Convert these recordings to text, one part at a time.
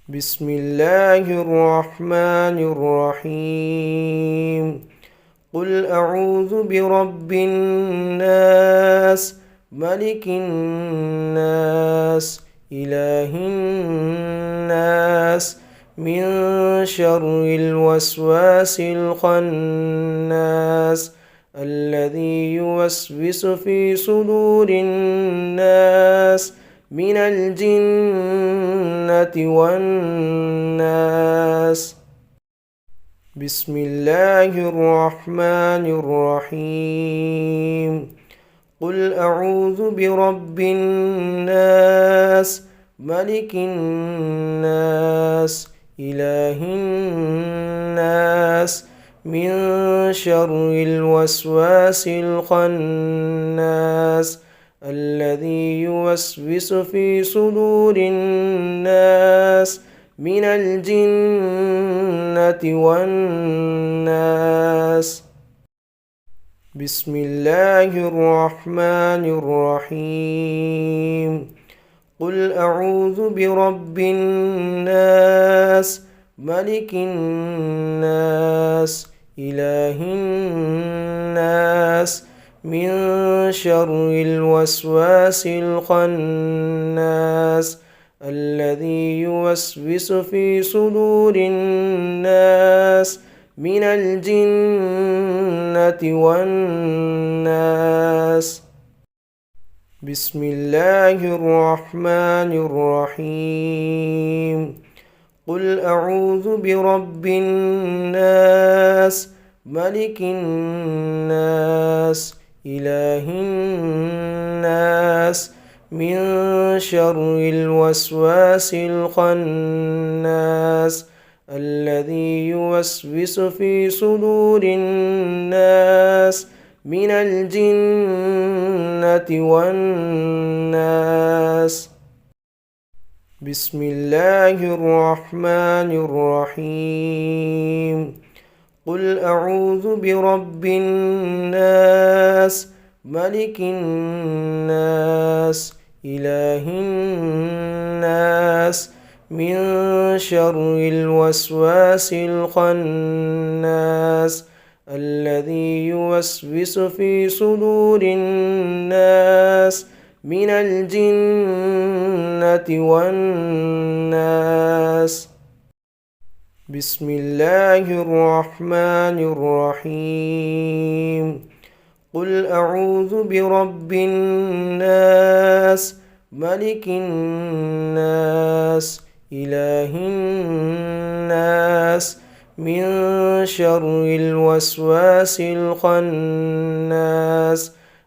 بسم الله الرحمن الرحيم. قل أعوذ برب الناس، ملك الناس، إله الناس، من شر الوسواس الخناس الذي يوسوس في صدور الناس من الجنة والناس. بسم الله الرحمن الرحيم. قل أعوذ برب الناس، ملك الناس، إله الناس، من شر الوسواس الخناس الذي يوسوس في صدور الناس من الجنة والناس. بسم الله الرحمن الرحيم. قل أعوذ برب الناس، ملك الناس، إله الناس، من شر الوسواس الخناس الذي يوسوس في صدور الناس من الجنة والناس. بسم الله الرحمن الرحيم. قل أعوذ برب الناس، ملك الناس، إله الناس، من شر الوسواس الخناس الذي يوسوس في صدور الناس من الجنة والناس. بسم الله الرحمن الرحيم. قل أعوذ برب الناس، ملك الناس، إله الناس، من شر الوسواس الخناس الذي يوسوس في صدور الناس من الجنة والناس. بسم الله الرحمن الرحيم. قل أعوذ برب الناس، ملك الناس، إله الناس، من شر الوسواس الخناس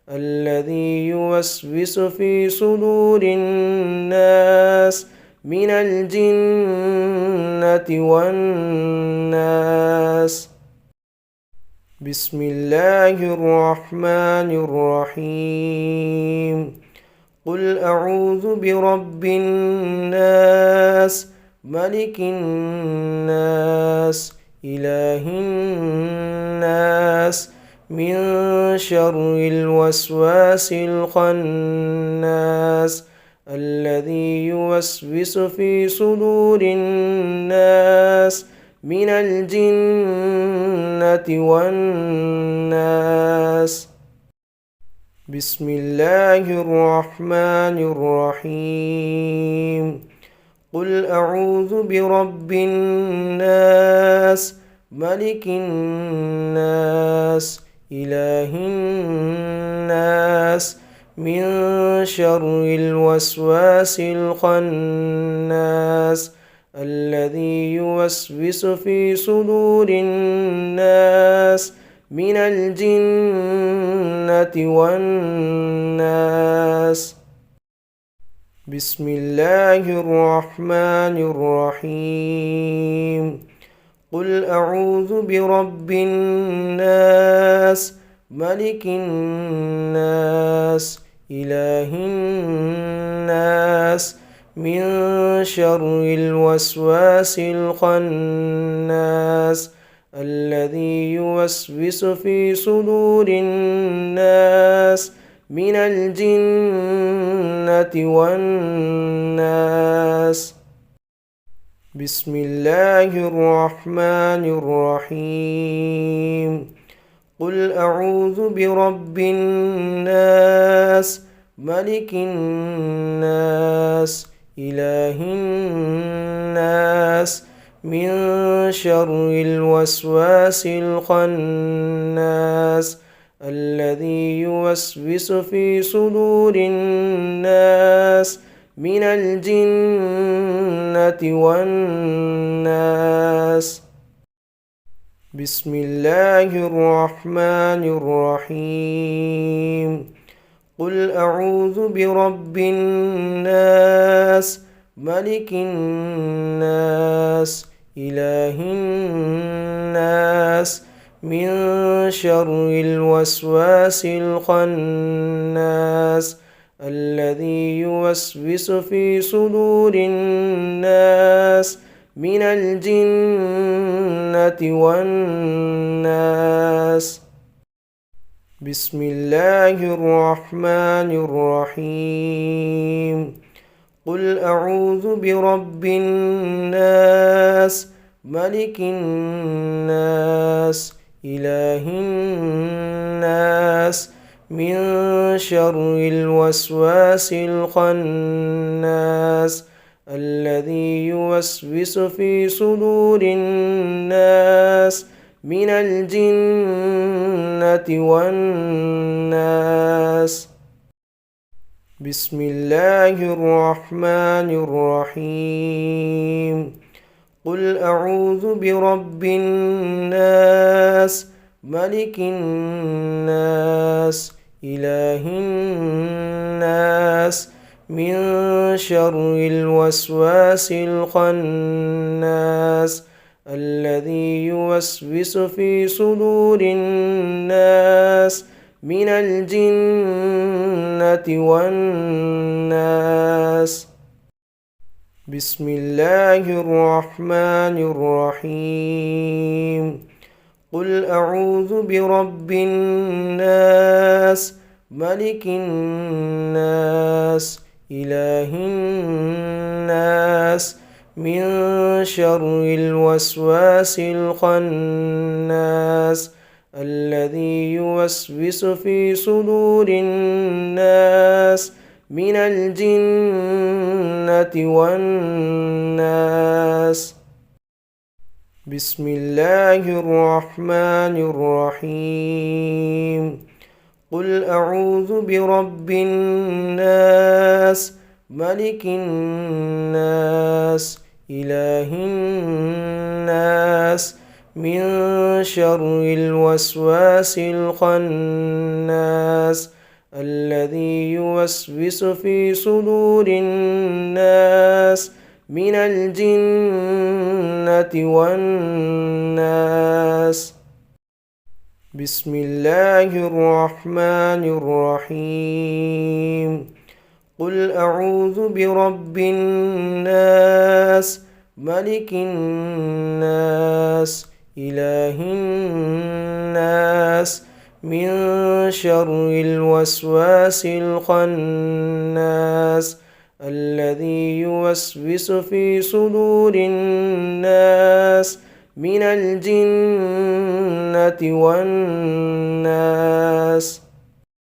الذي يوسوس في صدور الناس من الجنة والناس. بسم الله الرحمن الرحيم. قل أعوذ برب الناس، ملك الناس، إله الناس، من شر الوسواس الخناس الذي يوسوس في صدور الناس من الجنة والناس. بسم الله الرحمن الرحيم. قل أعوذ برب الناس، ملك الناس، إله الناس، من شر الوسواس الخناس الذي يوسوس في صدور الناس من الجنة والناس. بسم الله الرحمن الرحيم. قل أعوذ برب الناس، ملك الناس، إله الناس، من شر الوسواس الخناس الذي يوسوس في صدور الناس من الجنة والناس. بسم الله الرحمن الرحيم قل أعوذ برب الناس ملك الناس إله الناس من شر الوسواس الخناس الذي يوسوس في صدور الناس من الجنة والناس. بسم الله الرحمن الرحيم قل أعوذ برب الناس ملك الناس إله الناس من شر الوسواس الخناس الذي يوسوس في صدور الناس من الجنة والناس. بسم الله الرحمن الرحيم قل أعوذ برب الناس ملك الناس إله الناس من شر الوسواس الخناس الذي يوسوس في صدور الناس من الجنة والناس. بسم الله الرحمن الرحيم قل أعوذ برب الناس ملك الناس إله الناس من شر الوسواس الخناس الذي يوسوس في صدور الناس من الجنة والناس. بسم الله الرحمن الرحيم قل أعوذ برب الناس ملك الناس إله الناس من شر الوسواس الخناس الذي يوسوس في صدور الناس من الجنة والناس. بسم الله الرحمن الرحيم قل أعوذ برب الناس ملك الناس إله الناس من شر الوسواس الخناس الذي يوسوس في صدور الناس من الجنة والناس. بسم الله الرحمن الرحيم قل أعوذ برب الناس ملك الناس إله الناس من شر الوسواس الخناس الذي يوسوس في صدور الناس من الجنة والناس.